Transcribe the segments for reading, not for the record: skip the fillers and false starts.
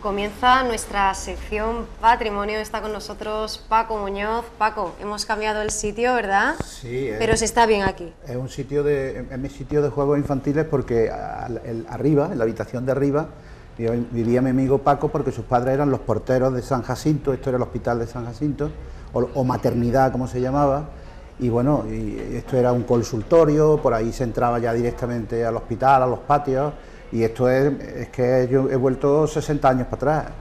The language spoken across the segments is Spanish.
Comienza nuestra sección Patrimonio. Está con nosotros Paco Muñoz. Paco, hemos cambiado el sitio, ¿verdad? Sí. Pero se está bien aquí. Es un sitio es mi sitio de juegos infantiles porque arriba, en la habitación de arriba, vivía mi amigo Paco porque sus padres eran los porteros de San Jacinto. Esto era el hospital de San Jacinto, o maternidad como se llamaba. Y bueno, esto era un consultorio, por ahí se entraba ya directamente al hospital, a los patios. Y esto es que yo he vuelto 60 años para atrás.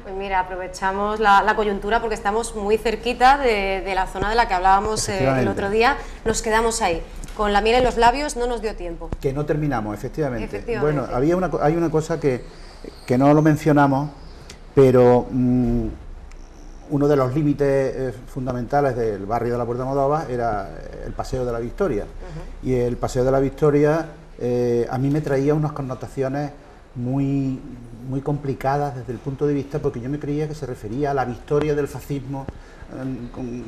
Pues mira, aprovechamos la coyuntura porque estamos muy cerquita de la zona de la que hablábamos el otro día. Nos quedamos ahí. Con la miel en los labios no nos dio tiempo. Que no terminamos, efectivamente. Bueno, hay una cosa que no lo mencionamos, pero uno de los límites fundamentales del barrio de la Puerta de Almodóvar era el Paseo de la Victoria. Y el Paseo de la Victoria a mí me traía unas connotaciones muy complicadas desde el punto de vista, porque yo me creía que se refería a la victoria del fascismo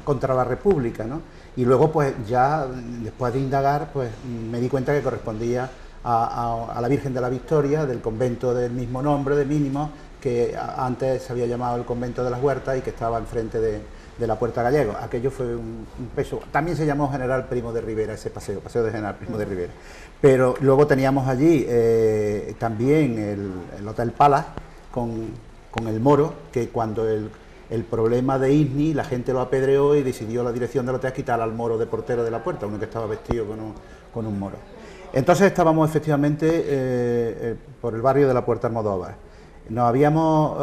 contra la República, ¿no? Y luego, pues ya después de indagar, pues me di cuenta que correspondía a la Virgen de la Victoria, del convento del mismo nombre, de Mínimos, que antes se había llamado el convento de las Huertas y que estaba enfrente de la Puerta Gallego. Aquello fue un peso. También se llamó General Primo de Rivera, ese paseo de General Primo de Rivera. Pero luego teníamos allí también el Hotel Palace con el Moro, que cuando el problema de Isni, la gente lo apedreó y decidió la dirección del hotel quitar al Moro de portero de la puerta, uno que estaba vestido con un moro. Entonces estábamos efectivamente por el barrio de la Puerta Almodóvar. No habíamos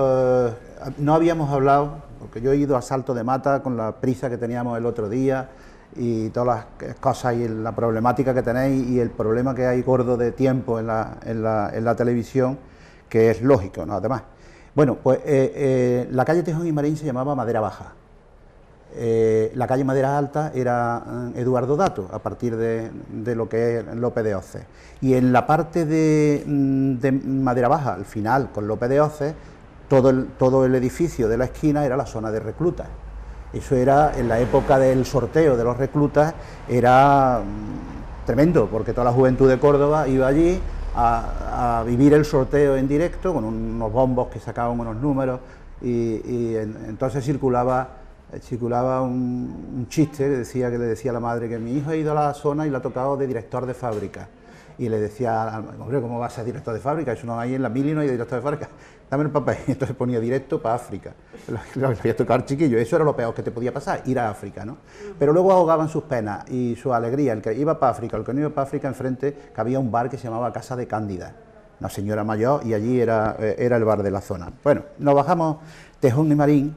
hablado, porque yo he ido a Salto de Mata con la prisa que teníamos el otro día y todas las cosas y la problemática que tenéis y el problema que hay gordo de tiempo en la televisión, que es lógico, ¿no? Además, bueno, pues la calle Tejón y Marín se llamaba Madera Baja. La calle Madera Alta era Eduardo Dato, a partir de lo que es Lope de Hoces. Y en la parte de Madera Baja, al final, con Lope de Hoces, todo el edificio de la esquina era la zona de reclutas. Eso era, en la época del sorteo de los reclutas, era tremendo, porque toda la juventud de Córdoba iba allí a vivir el sorteo en directo, con unos bombos que sacaban unos números, y entonces circulaba un chiste que le decía a la madre que mi hijo ha ido a la zona y le ha tocado de director de fábrica. Y le decía, hombre, ¿cómo va a ser director de fábrica? Eso no hay en la mili, no hay director de fábrica. Dame el papel. Y entonces ponía directo para África. Le había tocado al chiquillo. Eso era lo peor que te podía pasar, ir a África, ¿no? Pero luego ahogaban sus penas y su alegría. El que iba para África, el que no iba para África, enfrente, que había un bar que se llamaba Casa de Cándida, una señora mayor, y allí era el bar de la zona. Bueno, nos bajamos Tejón y Marín,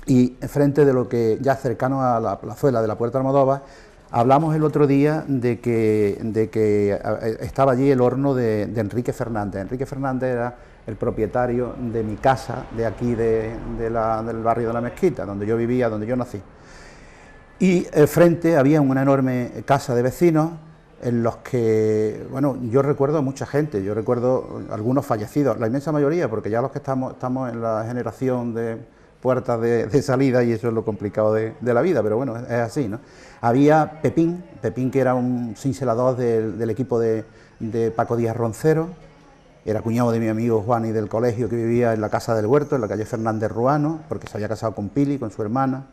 y enfrente de lo que ya cercano a la plazuela de la Puerta de Almodóvar, hablamos el otro día de que estaba allí el horno de Enrique Fernández. Enrique Fernández era el propietario de mi casa, de aquí, del barrio de la Mezquita, donde yo vivía, donde yo nací. Y frente había una enorme casa de vecinos en los que, bueno, yo recuerdo a mucha gente, yo recuerdo algunos fallecidos, la inmensa mayoría, porque ya los que estamos en la generación de puertas de salida, y eso es lo complicado de la vida, pero bueno, es así, ¿no? Había Pepín que era un cincelador del equipo de Paco Díaz Roncero, era cuñado de mi amigo Juan y del colegio, que vivía en la Casa del Huerto, en la calle Fernández Ruano, porque se había casado con Pili, con su hermana,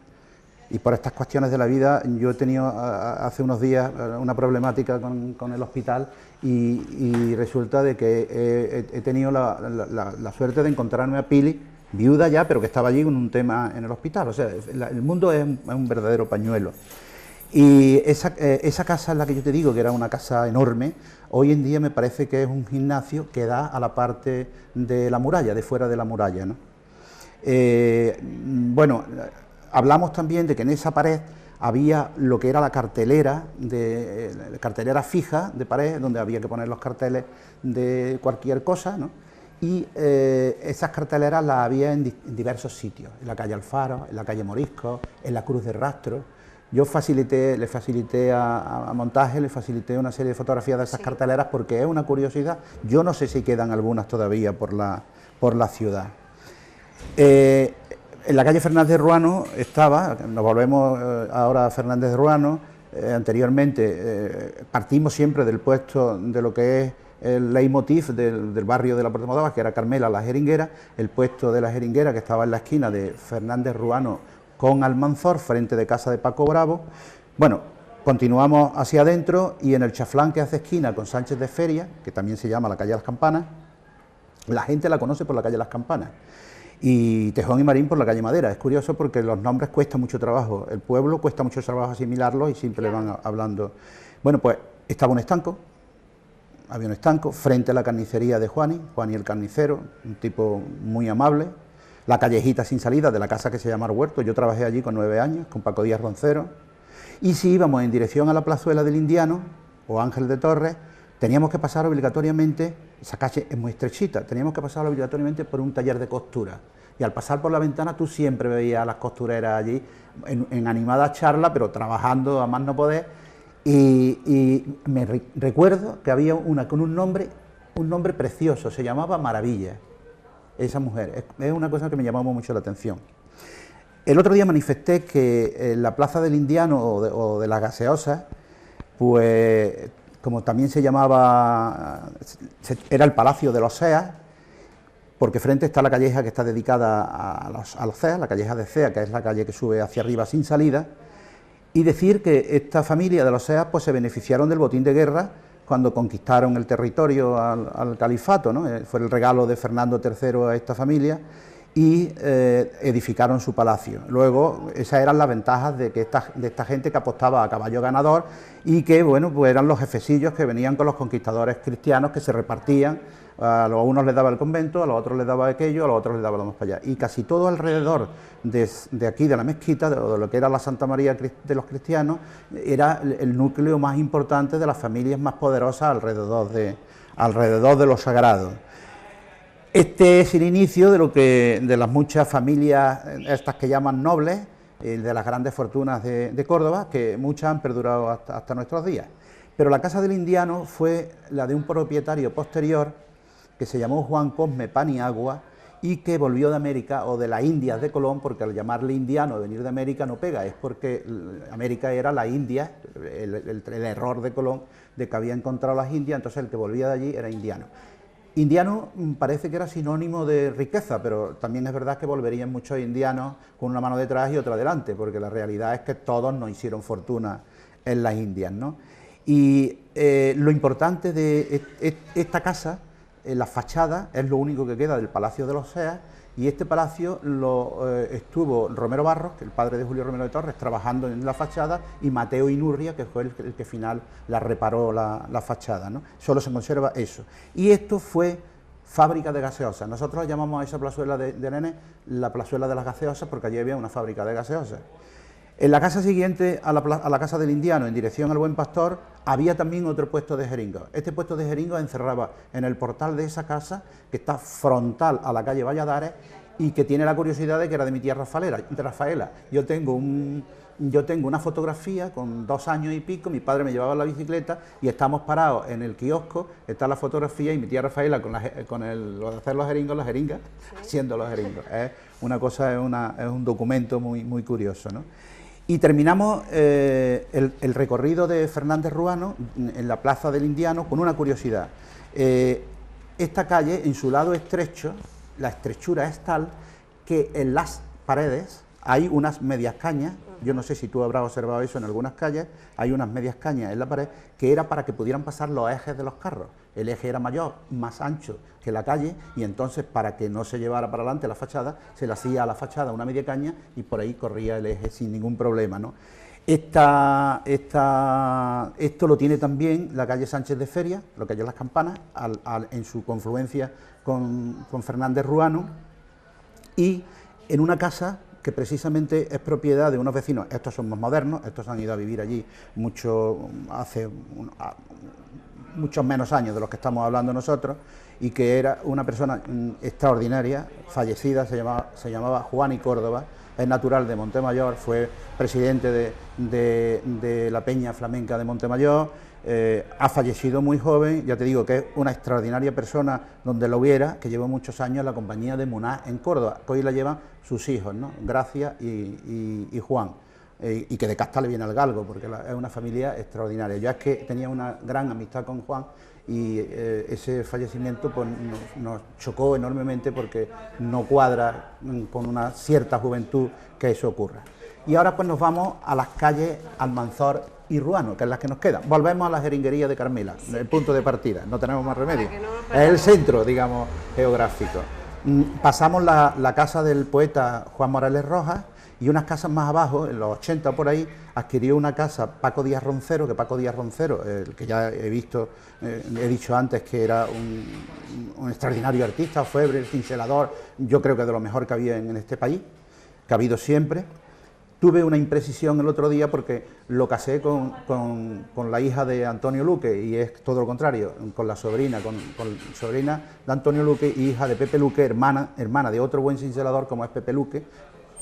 y por estas cuestiones de la vida yo he tenido hace unos días una problemática con el hospital y resulta de que he tenido la suerte de encontrarme a Pili, viuda ya, pero que estaba allí con un tema en el hospital. O sea, el mundo es un verdadero pañuelo. Y esa casa en la que yo te digo, que era una casa enorme, hoy en día me parece que es un gimnasio que da a la parte de la muralla, de fuera de la muralla, ¿no? Bueno, hablamos también de que en esa pared había lo que era la cartelera fija de pared, donde había que poner los carteles de cualquier cosa, ¿no? Y esas carteleras las había en diversos sitios, en la calle Alfaro, en la calle Morisco, en la Cruz de Rastro. Yo le facilité a Montaje, le facilité una serie de fotografías de esas carteleras porque es una curiosidad. Yo no sé si quedan algunas todavía por la ciudad. En la calle Fernández de Ruano estaba, nos volvemos ahora a Fernández de Ruano, anteriormente partimos siempre del puesto de lo que es el leitmotiv del barrio de la Puerta de Almodóvar, que era Carmela la Jeringuera, el puesto de la Jeringuera que estaba en la esquina de Fernández Ruano con Almanzor, frente de casa de Paco Bravo. Bueno, continuamos hacia adentro y en el chaflán que hace esquina con Sánchez de Feria, que también se llama la calle Las Campanas, la gente la conoce por la calle Las Campanas, y Tejón y Marín por la calle Madera. Es curioso porque los nombres cuesta mucho trabajo, el pueblo cuesta mucho trabajo asimilarlos y siempre le van hablando. Bueno, pues estaba un estanco, había un estanco frente a la carnicería de Juani el carnicero, un tipo muy amable, la callejita sin salida de la casa que se llama Huerto. Yo trabajé allí con 9 años, con Paco Díaz Roncero, y si íbamos en dirección a la plazuela del Indiano o Ángel de Torres, teníamos que pasar obligatoriamente, esa calle es muy estrechita, teníamos que pasar obligatoriamente por un taller de costura, y al pasar por la ventana tú siempre veías a las costureras allí en animada charla, pero trabajando a más no poder, y me recuerdo que había una con un nombre precioso, se llamaba Maravilla, esa mujer, es una cosa que me llamó mucho la atención. El otro día manifesté que en la plaza del Indiano o de las Gaseosas, pues como también se llamaba, era el Palacio de los Seas, porque frente está la calleja que está dedicada a los Seas, la calleja de Cea, que es la calle que sube hacia arriba sin salida, y decir que esta familia de los Seas pues se beneficiaron del botín de guerra cuando conquistaron el territorio al califato, ¿no? Fue el regalo de Fernando III a esta familia, y edificaron su palacio. Luego, esas eran las ventajas de esta gente que apostaba a caballo ganador y que, bueno, pues eran los jefecillos que venían con los conquistadores cristianos que se repartían, a los unos les daba el convento, a los otros les daba aquello, a los otros les daba lo más para allá. Y casi todo alrededor de aquí, de la mezquita, de lo que era la Santa María de los cristianos, era el núcleo más importante de las familias más poderosas alrededor de lo sagrado. Este es el inicio de las muchas familias, estas que llaman nobles, de las grandes fortunas de Córdoba, que muchas han perdurado hasta nuestros días. Pero la casa del Indiano fue la de un propietario posterior, que se llamó Juan Cosme Paniagua, y que volvió de América, o de las Indias de Colón, porque al llamarle indiano, venir de América no pega, es porque América era la India, el error de Colón, de que había encontrado las Indias, entonces el que volvía de allí era indiano. Indiano parece que era sinónimo de riqueza, pero también es verdad que volverían muchos indianos con una mano detrás y otra delante, porque la realidad es que todos no hicieron fortuna en las Indias, ¿no? Y lo importante de esta casa, la fachada, es lo único que queda del Palacio de los Seas, y este palacio estuvo Romero Barros, que el padre de Julio Romero de Torres, trabajando en la fachada, y Mateo Inurria, que fue el que final la reparó la fachada, ¿no? Solo se conserva eso. Y esto fue fábrica de gaseosas. Nosotros llamamos a esa plazuela de Nene la plazuela de las gaseosas, porque allí había una fábrica de gaseosas. En la casa siguiente a la casa del Indiano, en dirección al Buen Pastor, había también otro puesto de jeringos. Este puesto de jeringos encerraba en el portal de esa casa, que está frontal a la calle Valladares, y que tiene la curiosidad de que era de mi tía Rafaela. Yo tengo una fotografía con 2 años y pico, mi padre me llevaba en la bicicleta y estamos parados en el kiosco, está la fotografía y mi tía Rafaela lo de hacer los jeringos, las jeringas, sí, haciendo los jeringos. Es una cosa, es un documento muy, muy curioso, ¿no? Y terminamos el recorrido de Fernández Ruano en la plaza del Indiano con una curiosidad. Esta calle, en su lado estrecho, la estrechura es tal que en las paredes hay unas medias cañas. Yo no sé si tú habrás observado eso en algunas calles, hay unas medias cañas en la pared que era para que pudieran pasar los ejes de los carros. El eje era mayor, más ancho que la calle, y entonces para que no se llevara para adelante la fachada, se le hacía a la fachada una media caña y por ahí corría el eje sin ningún problema, ¿no? Esto lo tiene también la calle Sánchez de Feria, lo que hay en Las Campanas, en su confluencia con Fernández Ruano, y en una casa que precisamente es propiedad de unos vecinos. Estos son más modernos, estos han ido a vivir allí hace muchos menos años de los que estamos hablando nosotros, y que era una persona extraordinaria, fallecida, se llamaba Juani Córdoba, es natural de Montemayor, fue presidente de la Peña Flamenca de Montemayor, ha fallecido muy joven. Ya te digo que es una extraordinaria persona donde lo hubiera, que llevó muchos años en la compañía de Muná en Córdoba, que hoy la llevan sus hijos, ¿no? Gracia y Juan, y que de casta le viene al galgo, porque es una familia extraordinaria. Yo es que tenía una gran amistad con Juan ese fallecimiento pues, nos chocó enormemente porque no cuadra con una cierta juventud que eso ocurra. Y ahora pues nos vamos a las calles Almanzor y Ruano, que es las que nos quedan. Volvemos a la jeringuería de Carmela, el punto de partida, no tenemos más remedio. Es el centro, digamos, geográfico. Pasamos la casa del poeta Juan Morales Rojas y unas casas más abajo, en los 80 por ahí, adquirió una casa Paco Díaz Roncero, que Paco Díaz Roncero, el que ya he dicho antes que era un extraordinario artista, orfebre, cincelador, yo creo que de lo mejor que había en este país, que ha habido siempre. Tuve una imprecisión el otro día porque lo casé con la hija de Antonio Luque y es todo lo contrario, con la sobrina, con sobrina de Antonio Luque y hija de Pepe Luque, hermana de otro buen cincelador como es Pepe Luque,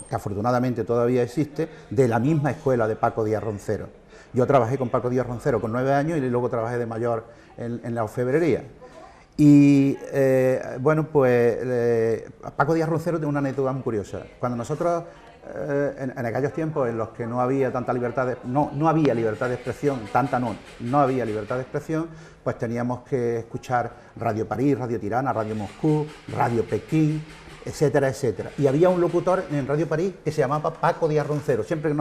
que afortunadamente todavía existe, de la misma escuela de Paco Díaz Roncero. Yo trabajé con Paco Díaz Roncero con 9 años y luego trabajé de mayor en la orfebrería. Y bueno, pues Paco Díaz Roncero tiene una anécdota muy curiosa. Cuando nosotros, en aquellos tiempos en los que no había tanta libertad, no había libertad de expresión, no había libertad de expresión, pues teníamos que escuchar Radio París, Radio Tirana, Radio Moscú, Radio Pekín, etcétera, etcétera. Y había un locutor en Radio París que se llamaba Paco Díaz Roncero. Siempre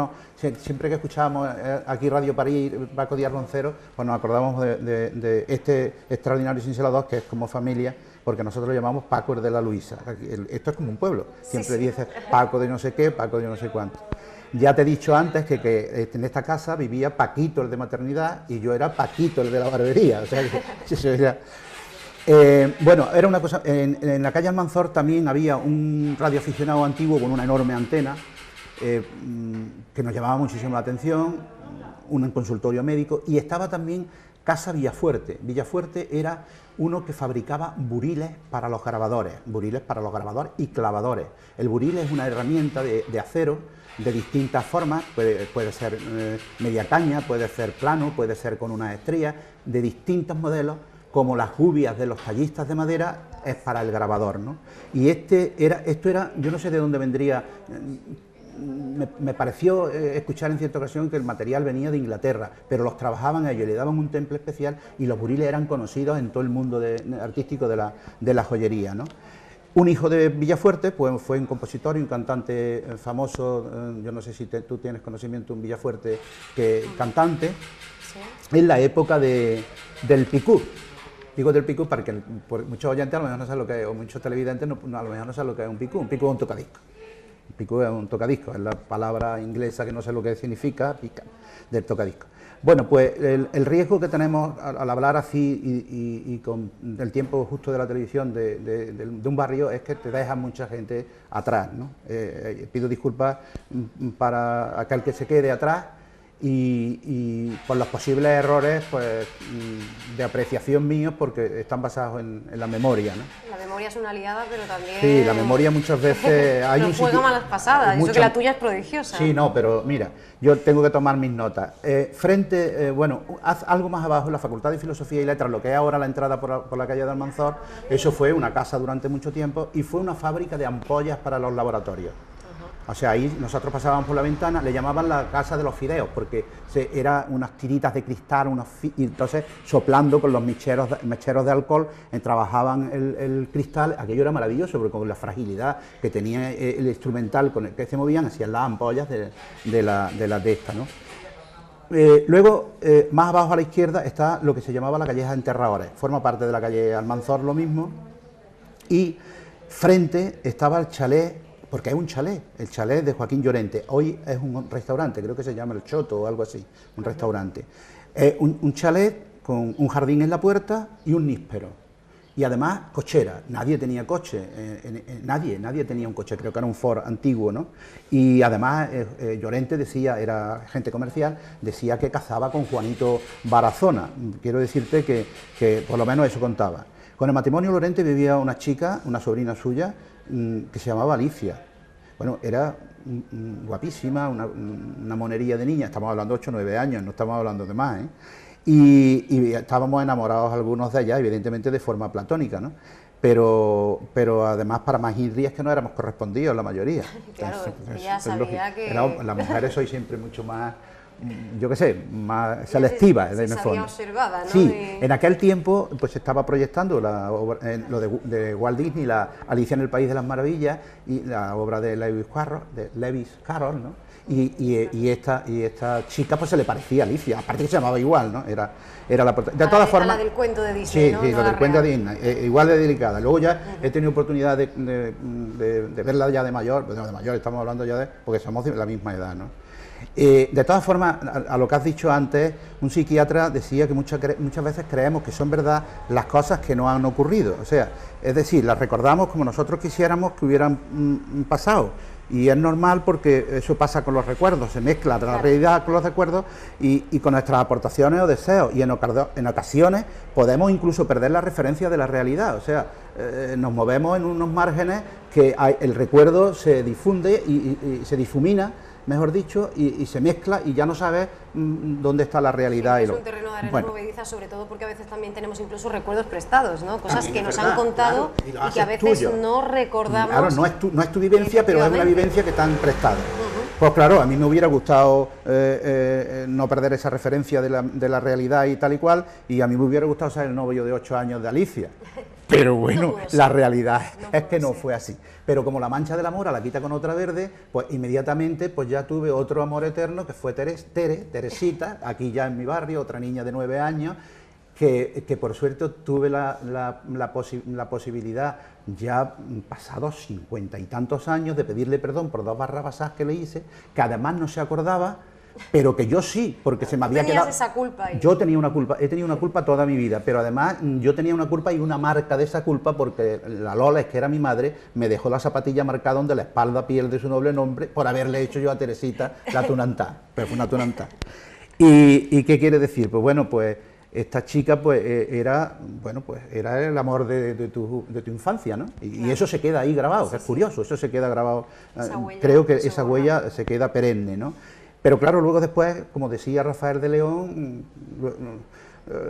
que escuchábamos aquí Radio París, Paco Díaz Roncero, pues nos acordamos de este extraordinario cincelador que es como familia, porque nosotros lo llamamos Paco el de la Luisa. Esto es como un pueblo. Siempre dice Paco de no sé qué, Paco de no sé cuánto. Ya te he dicho antes que en esta casa vivía Paquito el de maternidad y yo era Paquito el de la barbería. O sea, que eso era... bueno, era una cosa, en la calle Almanzor también había un radioaficionado antiguo con una enorme antena que nos llamaba muchísimo la atención, un consultorio médico, y estaba también Casa Villafuerte. Villafuerte era uno que fabricaba buriles para los grabadores y clavadores. El buril es una herramienta de acero de distintas formas, puede ser media caña, puede ser plano, puede ser con una estría, de distintos modelos, como las gubias de los tallistas de madera es para el grabador, ¿no? Y esto era, yo no sé de dónde vendría, me pareció escuchar en cierta ocasión que el material venía de Inglaterra, pero los trabajaban ellos, le daban un temple especial y los buriles eran conocidos en todo el mundo artístico de la joyería, ¿no? Un hijo de Villafuerte, pues fue un compositor y un cantante famoso, yo no sé si tú tienes conocimiento de un Villafuerte cantante, sí. En la época del Picú. Digo del picú porque muchos oyentes a lo mejor no saben lo que es, o muchos televidentes a lo mejor no saben lo que es un picú. Un picú es un tocadisco. Un picú es un tocadisco, es la palabra inglesa que no sé lo que significa, pica, del tocadisco. Bueno, pues el riesgo que tenemos al hablar así y con el tiempo justo de la televisión de un barrio es que te deja mucha gente atrás, ¿no? Pido disculpas para aquel que se quede atrás, y por los posibles errores pues, de apreciación míos, porque están basados en la memoria, ¿no? La memoria es una aliada, pero también... Sí, la memoria muchas veces... Nos juega malas pasadas, eso que la tuya es prodigiosa. Sí, no, pero mira, yo tengo que tomar mis notas. Bueno, algo más abajo, en la Facultad de Filosofía y Letras, lo que es ahora la entrada por la calle de Almanzor, eso fue una casa durante mucho tiempo y fue una fábrica de ampollas para los laboratorios. O sea, ahí nosotros pasábamos por la ventana, le llamaban la casa de los fideos, porque eran unas tiritas de cristal, y entonces soplando con los mecheros de alcohol, trabajaban el cristal. Aquello era maravilloso, porque con la fragilidad que tenía el instrumental con el que se movían, hacían las ampollas de esta, ¿no? Luego, más abajo a la izquierda, está lo que se llamaba la Calleja de Enterradores, forma parte de la calle Almanzor lo mismo, y frente estaba el chalet, porque es un chalet, el chalet de Joaquín Llorente. Hoy es un restaurante, creo que se llama El Choto o algo así, un restaurante. Un chalet con un jardín en la puerta y un níspero. Y además cochera, nadie tenía coche, nadie tenía un coche, creo que era un Ford antiguo, ¿no? Y además Llorente decía, era gente comercial, decía que cazaba con Juanito Barazona. Quiero decirte que por lo menos eso contaba. Con el matrimonio Llorente vivía una chica, una sobrina suya, que se llamaba Alicia. Bueno, era guapísima, una monería de niña, estamos hablando de 8 o 9 años, no estamos hablando de más, ¿eh? Y estábamos enamorados algunos de ella, evidentemente de forma platónica, ¿no? Pero además para más es que no éramos correspondidos la mayoría. Claro, ella sabía que... Las mujeres sois siempre mucho más yo qué sé, más selectiva. Se sabía observada, ¿no? Sí, en aquel tiempo pues se estaba proyectando lo de Walt Disney, la Alicia en el País de las Maravillas, y la obra de Lewis Carroll, ¿no? Y esta chica pues se le parecía a Alicia, aparte que se llamaba igual, ¿no? Era la de todas formas, la del cuento de Disney, sí, ¿no? Sí, no lo del cuento de real. Disney, igual de delicada. Luego ya he tenido oportunidad de verla ya de mayor, estamos hablando ya porque somos de la misma edad, ¿no? De todas formas, a lo que has dicho antes, un psiquiatra decía que muchas veces creemos que son verdad las cosas que no han ocurrido, o sea, es decir, las recordamos como nosotros quisiéramos que hubieran pasado. Y es normal porque eso pasa con los recuerdos, se mezcla la realidad con los recuerdos y con nuestras aportaciones o deseos, y en ocasiones podemos incluso perder la referencia de la realidad, o sea, nos movemos en unos márgenes que el recuerdo se difunde y se difumina, mejor dicho, y se mezcla y ya no sabes dónde está la realidad. Sí, es un terreno de arena movediza, sobre todo porque a veces también tenemos incluso recuerdos prestados, ¿no? Cosas que nos han contado, claro, y que a veces no recordamos. Claro, no es tu vivencia, pero es una vivencia que te han prestado. Pues claro, a mí me hubiera gustado no perder esa referencia de la realidad y tal y cual, y a mí me hubiera gustado ser el novio de 8 años de Alicia. Pero bueno, la realidad es que no fue así. Pero como la mancha de la mora la quita con otra verde, pues inmediatamente pues ya tuve otro amor eterno que fue Teresita, aquí ya en mi barrio, otra niña de 9 años, que por suerte tuve la posibilidad, ya pasados 50 y tantos años, de pedirle perdón por 2 barrabasadas que le hice, que además no se acordaba, pero que yo sí, porque se me había quedado... esa culpa ahí. Yo tenía una culpa, he tenido una culpa toda mi vida, pero además yo tenía una culpa y una marca de esa culpa, porque la Lola, que era mi madre, me dejó la zapatilla marcada donde la espalda pierde su noble nombre por haberle hecho yo a Teresita la tunantá, pero fue una tunantá. ¿Y qué quiere decir? Pues bueno, pues esta chica pues era el amor de tu infancia, ¿no? Y claro, eso se queda ahí grabado, es curioso, eso se queda grabado, creo que esa huella se queda perenne, ¿no? Pero claro, luego después, como decía Rafael de León,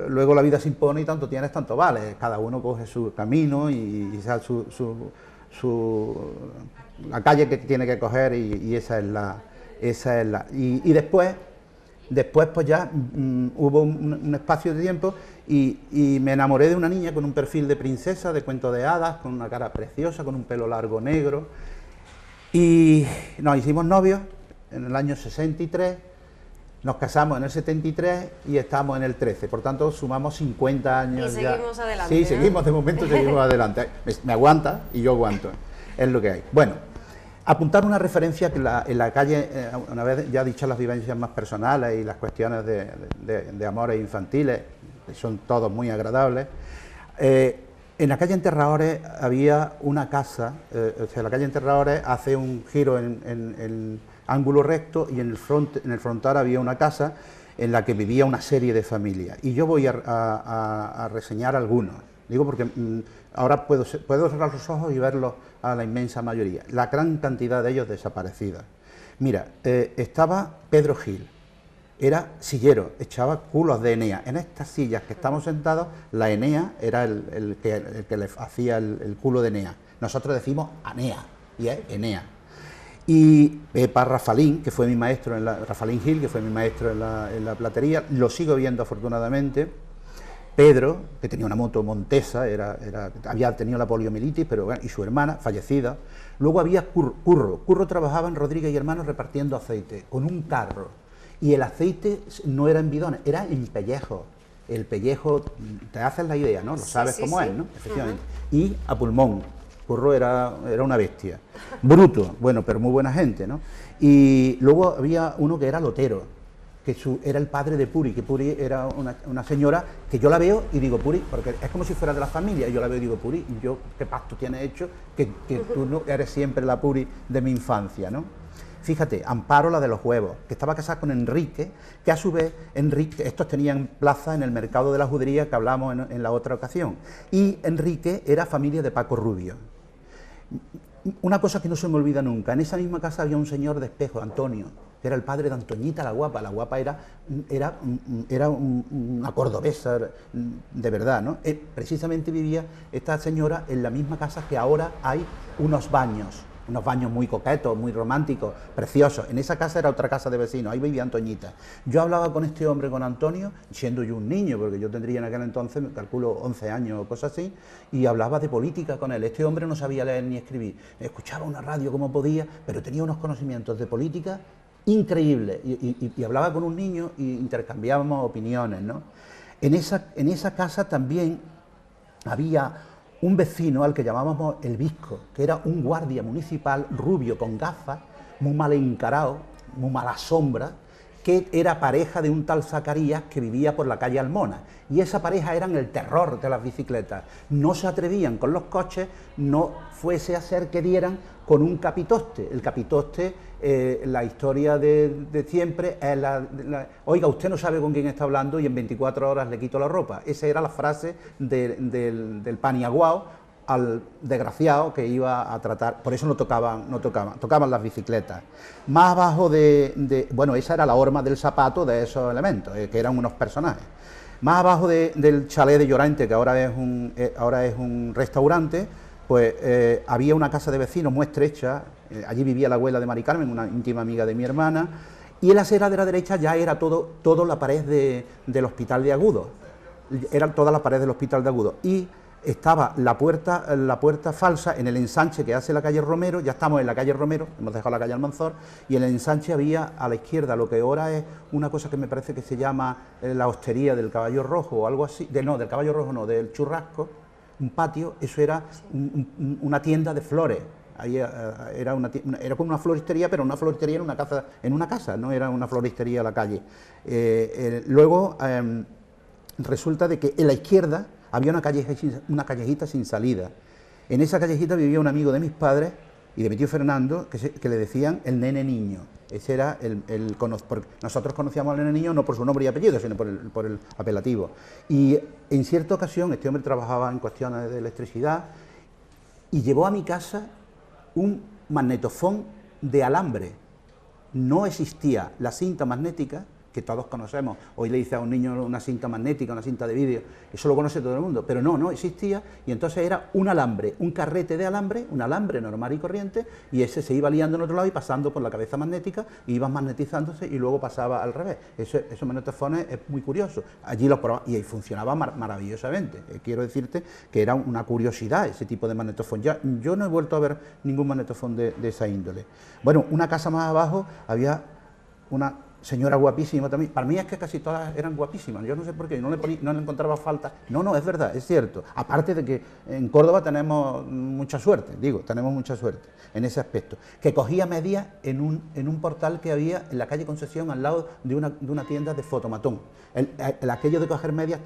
luego la vida se impone y tanto tienes, tanto vale. Cada uno coge su camino y la calle que tiene que coger y esa es la... Y después pues ya hubo un espacio de tiempo y me enamoré de una niña con un perfil de princesa, de cuento de hadas, con una cara preciosa, con un pelo largo negro. Y nos hicimos novios en el año 63, nos casamos en el 73 y estamos en el 13, por tanto sumamos 50 años. Y seguimos ya adelante. Sí, ¿no? seguimos, de momento seguimos adelante. Me aguanta y yo aguanto, es lo que hay. Bueno, apuntar una referencia que en la calle, una vez ya dichas las vivencias más personales y las cuestiones de amores infantiles, que son todos muy agradables, en la calle Enterradores había una casa, o sea, la calle Enterradores hace un giro en ángulo recto y en el frontal había una casa en la que vivía una serie de familias. Y yo voy a reseñar algunos, digo porque ahora puedo cerrar los ojos y verlos a la inmensa mayoría, la gran cantidad de ellos desaparecidos. Mira, estaba Pedro Gil, era sillero, echaba culos de Enea. En estas sillas que estamos sentados, la Enea era el que le hacía el culo de Enea. Nosotros decimos Anea, y es Enea. Y Pepa Rafalín, que fue mi maestro, Rafalín Gil, que fue mi maestro en la platería, lo sigo viendo afortunadamente. Pedro, que tenía una moto Montesa, había tenido la poliomielitis, pero bueno, y su hermana, fallecida. Luego había Curro trabajaba en Rodríguez y Hermanos repartiendo aceite, con un carro. Y el aceite no era en bidones, era en pellejo. El pellejo, te haces la idea, ¿no? Lo sabes cómo es, ¿no? Efectivamente. Y a pulmón. Curro era una bestia. Bruto, bueno, pero muy buena gente, ¿no? Y luego había uno que era Lotero, que era el padre de Puri, que Puri era una señora que yo la veo y digo, Puri, porque es como si fuera de la familia, y yo la veo y digo, Puri, ¿qué pacto tienes hecho? Que tú no eres siempre la Puri de mi infancia, ¿no? Fíjate, Amparo, la de los huevos, que estaba casada con Enrique, que a su vez, estos tenían plaza en el mercado de la judería que hablamos en la otra ocasión, y Enrique era familia de Paco Rubio. Una cosa que no se me olvida nunca, en esa misma casa había un señor de Espejo, Antonio, que era el padre de Antoñita la Guapa era una cordobesa de verdad, ¿no? Precisamente vivía esta señora en la misma casa que ahora hay unos baños unos baños muy coquetos, muy románticos, preciosos. En esa casa era otra casa de vecinos, ahí vivía Antoñita. Yo hablaba con este hombre, con Antonio, siendo yo un niño, porque yo tendría en aquel entonces, me calculo 11 años o cosas así, y hablaba de política con él. Este hombre no sabía leer ni escribir, escuchaba una radio como podía, pero tenía unos conocimientos de política increíbles, y hablaba con un niño y intercambiábamos opiniones, ¿no? En esa casa también había un vecino al que llamábamos el Visco, que era un guardia municipal rubio con gafas, muy mal encarado, muy mala sombra, que era pareja de un tal Zacarías que vivía por la calle Almona. Y esa pareja eran el terror de las bicicletas. No se atrevían con los coches, no fuese a ser que dieran con un capitoste. El capitoste, la historia de siempre es oiga, usted no sabe con quién está hablando y en 24 horas le quito la ropa. Esa era la frase del paniaguao al desgraciado que iba a tratar. Por eso no tocaban las bicicletas. Más abajo bueno, esa era la horma del zapato de esos elementos, que eran unos personajes. Más abajo del chalet de Llorente, que ahora es un restaurante, pues había una casa de vecinos muy estrecha. Allí vivía la abuela de Mari Carmen, una íntima amiga de mi hermana, y en la acera de la derecha ya era todo la pared del Hospital de Agudos. Era toda la pared del Hospital de Agudos. Y estaba la puerta falsa en el ensanche que hace la calle Romero. Ya estamos en la calle Romero, hemos dejado la calle Almanzor, y en el ensanche había a la izquierda lo que ahora es una cosa que me parece que se llama la hostería del Caballo Rojo o algo así, del Caballo Rojo no, del Churrasco, un patio. Eso era una tienda de flores. Ahí era como una floristería, pero una floristería en una casa, no era una floristería a la calle. Luego resulta de que en la izquierda había una callejita sin salida. En esa callejita vivía un amigo de mis padres y de mi tío Fernando, que le decían el nene niño. Ese era nosotros conocíamos al nene niño no por su nombre y apellido, sino por el apelativo. Y en cierta ocasión este hombre trabajaba en cuestiones de electricidad y llevó a mi casa un magnetofón de alambre. No existía la cinta magnética, que todos conocemos. Hoy le dice a un niño una cinta magnética, una cinta de vídeo, eso lo conoce todo el mundo, pero no existía, y entonces era un alambre, un carrete de alambre, un alambre normal y corriente, y ese se iba liando en otro lado y pasando por la cabeza magnética, y iba magnetizándose y luego pasaba al revés. Esos magnetofones es muy curioso. Allí los probaba y funcionaba maravillosamente. Quiero decirte que era una curiosidad ese tipo de magnetofón. Yo no he vuelto a ver ningún magnetofón de esa índole. Bueno, una casa más abajo había una señora guapísima también. Para mí es que casi todas eran guapísimas. Yo no sé por qué, no le encontraba falta. No, es verdad, es cierto. Aparte de que en Córdoba tenemos mucha suerte, tenemos mucha suerte en ese aspecto. Que cogía medias en un portal que había en la calle Concesión, al lado de una tienda de fotomatón. Aquello de coger medias,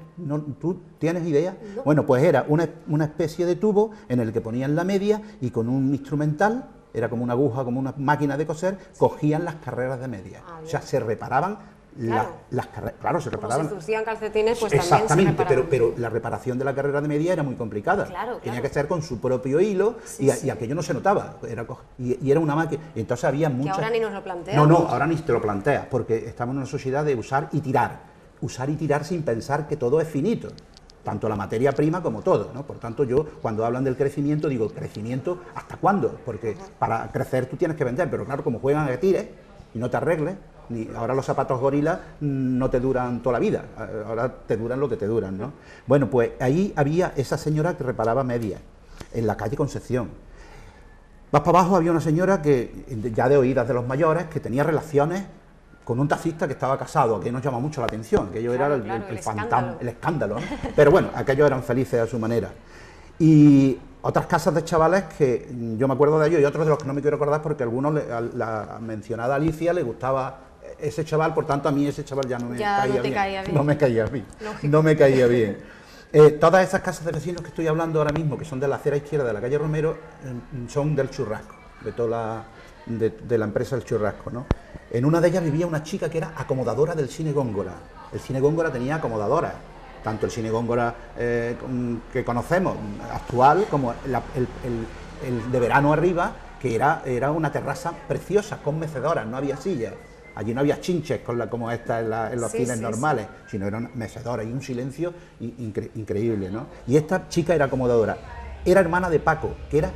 ¿tú tienes idea? No. Bueno, pues era una especie de tubo en el que ponían la media y con un instrumental, era como una aguja, como una máquina de coser, cogían las carreras de medias. O sea, se reparaban las carreras. Claro, se reparaban. Como se surcían calcetines, pues exactamente, también se reparaban. pero la reparación de la carrera de media era muy complicada. Claro. Tenía que ser con su propio hilo y aquello no se notaba. Y era una máquina. Y entonces había muchas. Que ahora ni nos lo planteamos. No, ahora ni te lo planteas, porque estamos en una sociedad de usar y tirar. Usar y tirar sin pensar que todo es finito. Tanto la materia prima como todo, ¿no? Por tanto, yo cuando hablan del crecimiento digo, ¿crecimiento hasta cuándo? Porque para crecer tú tienes que vender, pero claro, como juegan a que tires y no te arregles, ahora los zapatos Gorila no te duran toda la vida, ahora te duran lo que te duran, ¿no? Bueno, pues ahí había esa señora que reparaba medias, en la calle Concepción. Más para abajo había una señora que, ya de oídas de los mayores, que tenía relaciones con un taxista que estaba casado, que nos llama mucho la atención, que ello era el escándalo, ¿no? Pero bueno, aquellos eran felices a su manera. Y otras casas de chavales que yo me acuerdo de ellos y otros de los que no me quiero acordar porque a algunos, la mencionada Alicia, le gustaba ese chaval, por tanto a mí ese chaval ya no me caía bien. No me caía bien. Lógico. No me caía bien. Todas esas casas de vecinos que estoy hablando ahora mismo, que son de la acera izquierda de la calle Romero, son del Churrasco, de la empresa del Churrasco, ¿no? En una de ellas vivía una chica que era acomodadora del Cine Góngora. El Cine Góngora tenía acomodadoras, tanto el Cine Góngora que conocemos, actual, como el de verano arriba, que era una terraza preciosa, con mecedoras, no había sillas. Allí no había chinches como esta en los cines normales, sino eran mecedoras y un silencio increíble, ¿no? Y esta chica era acomodadora. Era hermana de Paco, que era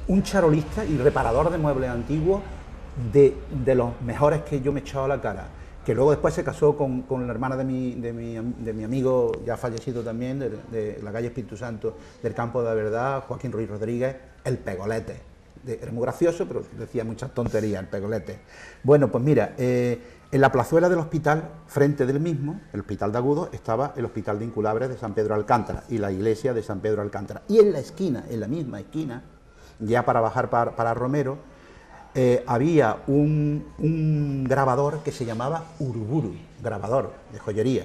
un charolista y reparador de muebles antiguos de los mejores que yo me he echado a la cara, que luego después se casó con la hermana de mi amigo, ya fallecido también, de la calle Espíritu Santo del Campo de la Verdad, Joaquín Ruiz Rodríguez, el Pegolete. Era muy gracioso, pero decía muchas tonterías, el Pegolete. Bueno, pues mira, en la plazuela del hospital, frente del mismo, el hospital de Agudos, estaba el hospital de Inculabres de San Pedro Alcántara y la iglesia de San Pedro Alcántara. Y en la esquina, en la misma esquina, ya para bajar para Romero, había un grabador que se llamaba Uruburu, grabador de joyería.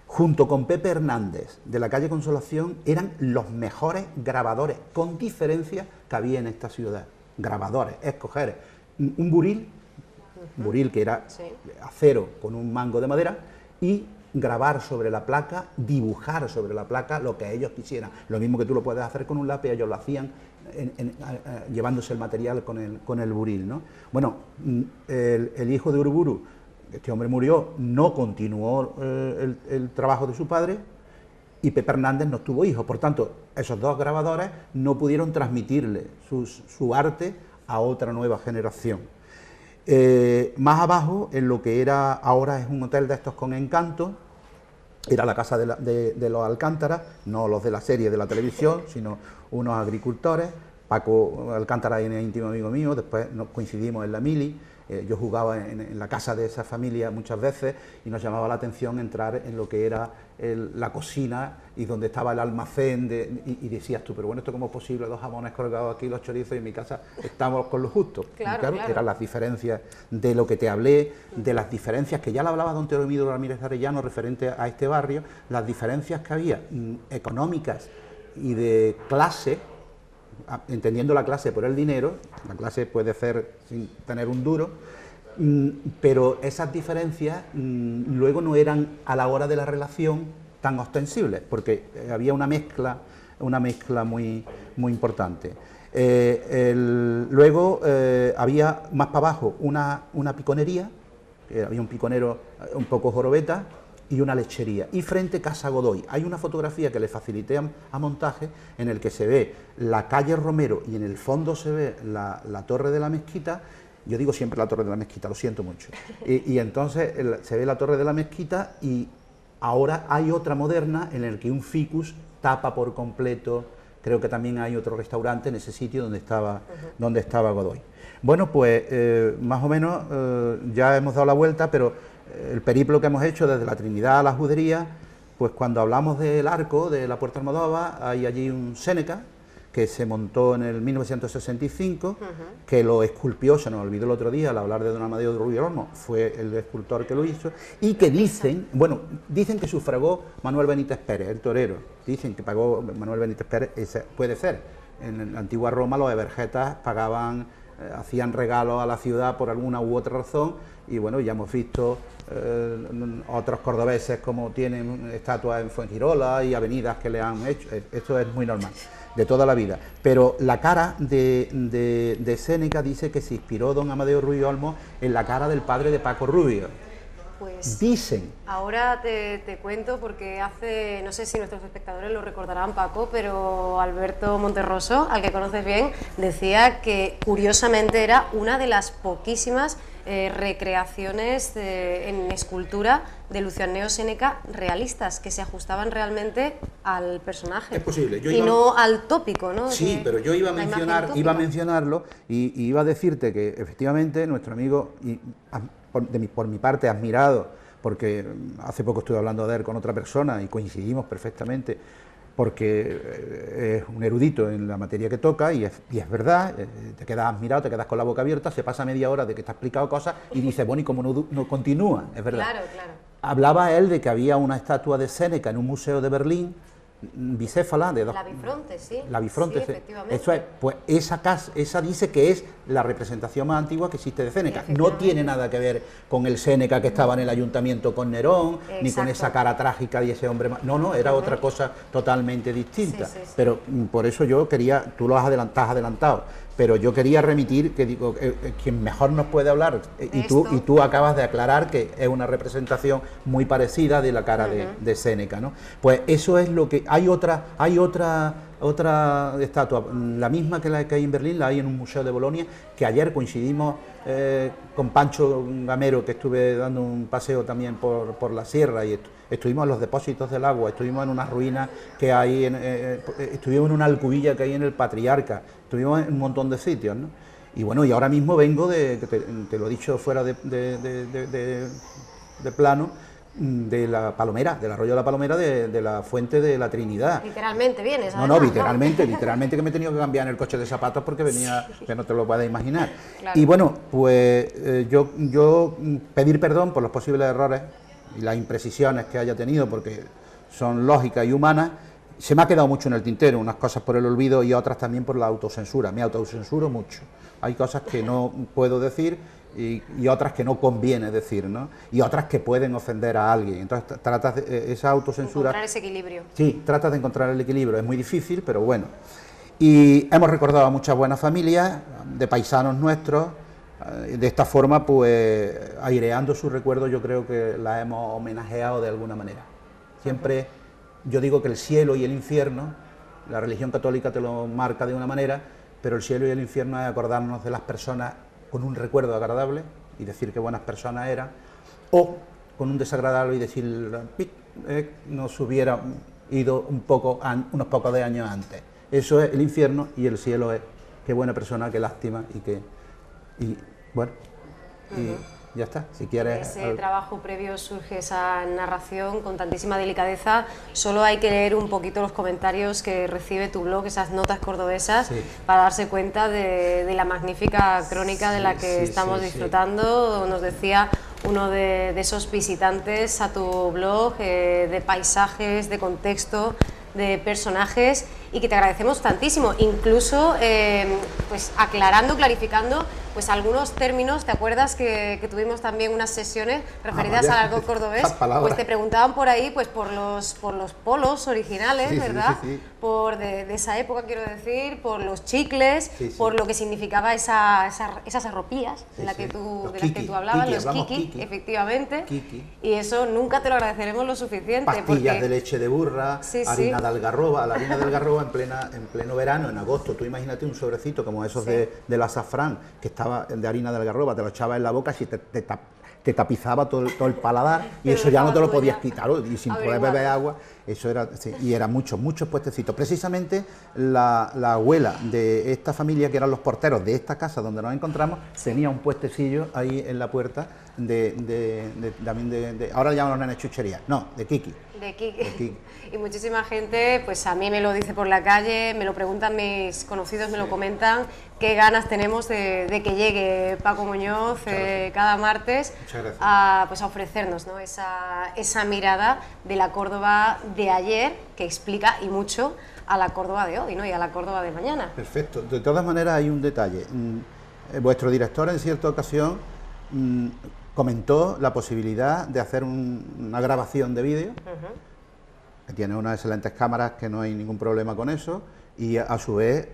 Junto con Pepe Hernández, de la calle Consolación, eran los mejores grabadores, con diferencia, que había en esta ciudad. Grabadores, es coger un buril que era acero con un mango de madera, y grabar sobre la placa, dibujar sobre la placa lo que ellos quisieran. Lo mismo que tú lo puedes hacer con un lápiz, ellos lo hacían llevándose el material con el buril, ¿no? Bueno, el hijo de Uruburu, este hombre murió, no continuó el trabajo de su padre, y Pepe Hernández no tuvo hijos. Por tanto, esos dos grabadores no pudieron transmitirle su arte a otra nueva generación. Más abajo, en lo que era ahora es un hotel de estos con encanto, era la casa de los Alcántara, no los de la serie de la televisión, sino unos agricultores. Paco Alcántara era íntimo amigo mío, después nos coincidimos en la mili. Yo jugaba en la casa de esa familia muchas veces y nos llamaba la atención entrar en lo que era la cocina y donde estaba el almacén y decías tú, pero bueno, ¿esto cómo es posible? 2 jamones colgados aquí, los chorizos, y en mi casa estamos con lo justo. Claro. Eran las diferencias de lo que te hablé, de las diferencias que ya le hablaba don Teodomiro Ramírez Arellano referente a este barrio, las diferencias que había económicas y de clase, entendiendo la clase por el dinero. La clase puede ser sin tener un duro, pero esas diferencias luego no eran a la hora de la relación tan ostensibles, porque había una mezcla muy importante. Luego había más para abajo una piconería, había un piconero un poco jorobeta, y una lechería, y frente Casa Godoy. Hay una fotografía que le facilité a montaje en el que se ve la calle Romero y en el fondo se ve la torre de la mezquita. Yo digo siempre la torre de la mezquita, lo siento mucho. Y entonces se ve la torre de la mezquita, y ahora hay otra moderna en el que un ficus tapa por completo. Creo que también hay otro restaurante en ese sitio donde estaba Godoy. Bueno, pues más o menos ya hemos dado la vuelta, pero el periplo que hemos hecho desde la Trinidad a la Judería, pues cuando hablamos del arco de la Puerta Almodóvar, hay allí un Séneca que se montó en el 1965, que lo esculpió, se nos olvidó el otro día al hablar de don Amadeo de Rubio Olmo, fue el escultor que lo hizo, y que dicen que sufragó Manuel Benítez Pérez, el torero. Dicen que pagó Manuel Benítez Pérez, puede ser. En la antigua Roma los evergetas pagaban, hacían regalos a la ciudad por alguna u otra razón, y bueno, ya hemos visto otros cordobeses como tienen estatuas en Fuengirola y avenidas que le han hecho. Esto es muy normal, de toda la vida. Pero la cara de Séneca dice que se inspiró don Amadeo Rubio Olmo en la cara del padre de Paco Rubio. Pues dicen. Ahora te cuento, porque hace, no sé si nuestros espectadores lo recordarán, Paco, pero Alberto Monterroso, al que conoces bien, decía que curiosamente era una de las poquísimas recreaciones en escultura de Luciano Séneca realistas, que se ajustaban realmente al personaje. Es posible. No al tópico, ¿no? Sí, pero yo iba a mencionarlo y iba a decirte que efectivamente nuestro amigo, por mi parte admirado, porque hace poco estuve hablando de él con otra persona y coincidimos perfectamente, porque es un erudito en la materia que toca y es verdad, te quedas admirado, te quedas con la boca abierta, se pasa media hora de que te ha explicado cosas y dices, bueno, ¿y cómo no continúa? Es verdad. Claro. Hablaba él de que había una estatua de Séneca en un museo de Berlín, bicéfala de dos. La bifronte, sí. La bifronte, sí, efectivamente. Eso es, pues esa dice que es la representación más antigua que existe de Séneca. No tiene nada que ver con el Séneca que estaba en el ayuntamiento con Nerón, ni con esa cara trágica de ese hombre. No, era otra cosa totalmente distinta. Sí. Pero por eso yo quería, tú lo has adelantado, pero yo quería remitir, que digo, quien mejor nos puede hablar, y tú acabas de aclarar que es una representación muy parecida de la cara de Séneca, ¿no? Pues eso es lo que... Hay otra otra estatua, la misma que la que hay en Berlín, la hay en un museo de Bolonia, que ayer coincidimos con Pancho Gamero, que estuve dando un paseo también por la sierra, y estuvimos en los depósitos del agua, estuvimos en unas ruinas que hay, estuvimos en una alcubilla que hay en el Patriarca, estuvimos en un montón de sitios, ¿no? Y bueno, y ahora mismo vengo te lo he dicho fuera de plano, de la Palomera, del arroyo de la Palomera, de la fuente de la Trinidad. Literalmente vienes, además. No, literalmente que me he tenido que cambiar en el coche de zapatos porque venía, sí, que no te lo puedes imaginar. Claro. Y bueno, pues yo pedir perdón por los posibles errores y las imprecisiones que haya tenido, porque son lógicas y humanas. Se me ha quedado mucho en el tintero, unas cosas por el olvido y otras también por la autocensura. Me autocensuro mucho. Hay cosas que no puedo decir y otras que no conviene decir, ¿no? Y otras que pueden ofender a alguien. Entonces tratas de esa autocensura. Encontrar ese equilibrio. Sí, tratas de encontrar el equilibrio. Es muy difícil, pero bueno. Y hemos recordado a muchas buenas familias, de paisanos nuestros. De esta forma, pues, aireando su recuerdo, yo creo que la hemos homenajeado de alguna manera. Siempre, yo digo que el cielo y el infierno, la religión católica te lo marca de una manera, pero el cielo y el infierno es acordarnos de las personas con un recuerdo agradable y decir qué buenas personas eran, o con un desagradable y decir nos hubiera ido unos pocos de años antes. Eso es el infierno, y el cielo es qué buena persona, qué lástima, y bueno, y ya está. Si quieres, ese trabajo previo surge esa narración con tantísima delicadeza. Solo hay que leer un poquito los comentarios que recibe tu blog, esas notas cordobesas, sí, para darse cuenta de la magnífica crónica de la que estamos disfrutando. Nos decía uno de esos visitantes a tu blog, de paisajes, de contexto, de personajes, y que te agradecemos tantísimo, incluso pues aclarando, clarificando pues algunos términos. ¿Te acuerdas que tuvimos también unas sesiones referidas al argot cordobés? Pues te preguntaban por ahí pues por los polos originales, sí, ¿verdad? Sí, sí. Por de esa época, quiero decir, por los chicles, sí, sí, por lo que significaba esas arropías, sí, de las que tú hablabas, los kiki, efectivamente. Kiki. Y eso nunca te lo agradeceremos lo suficiente. Pastillas de leche de burra, sí, harina de algarroba. La harina de algarroba en pleno verano, en agosto. Tú imagínate un sobrecito como esos, sí, del azafrán, que estaba de harina de algarroba, te lo echabas en la boca y te tapizaba todo el paladar, y eso ya no te lo podías quitar, y sin poder beber agua. Eso era, sí, y eran muchos puestecitos. Precisamente la abuela de esta familia, que eran los porteros de esta casa donde nos encontramos, tenía un puestecillo ahí en la puerta ahora llaman los nenes chucherías, no, de Kiki. De Kiki. Y muchísima gente, pues a mí me lo dice por la calle, me lo preguntan mis conocidos, me lo comentan, qué ganas tenemos de que llegue Paco Muñoz cada martes a ofrecernos, ¿no?, esa mirada de la Córdoba de ayer, que explica y mucho a la Córdoba de hoy, ¿no?, y a la Córdoba de mañana. Perfecto. De todas maneras hay un detalle. Vuestro director en cierta ocasión comentó la posibilidad de hacer una grabación de vídeo. Que tiene unas excelentes cámaras, que no hay ningún problema con eso, y a su vez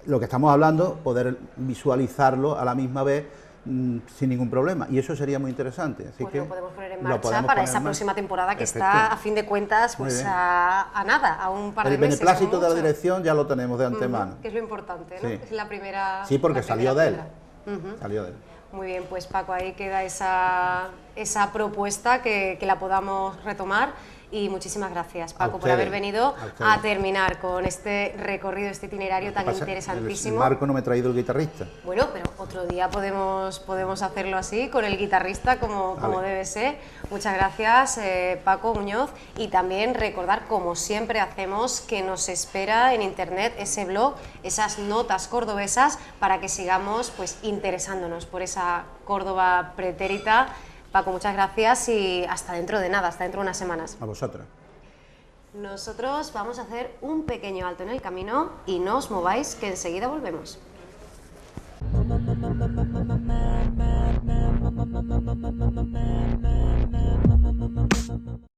lo que estamos hablando, poder visualizarlo a la misma vez sin ningún problema, y eso sería muy interesante. Así que lo podemos poner en marcha para esa próxima temporada, que está, a fin de cuentas, pues a nada, a un par de meses. El beneplácito de la dirección ya lo tenemos de antemano. Que es lo importante, ¿no? Sí. Es la primera. Sí, porque salió de él. Salió de él. Muy bien, pues Paco, ahí queda esa propuesta, que la podamos retomar. Y muchísimas gracias, Paco, por haber venido a terminar con este recorrido, este itinerario tan interesantísimo. Marco no me ha traído el guitarrista. Bueno, pero otro día podemos hacerlo así, con el guitarrista, como debe ser. Muchas gracias, Paco Muñoz. Y también recordar, como siempre hacemos, que nos espera en internet ese blog, esas notas cordobesas, para que sigamos pues interesándonos por esa Córdoba pretérita. Paco, muchas gracias, y hasta dentro de nada, hasta dentro de unas semanas. A vosotros. Nosotros vamos a hacer un pequeño alto en el camino y no os mováis, que enseguida volvemos.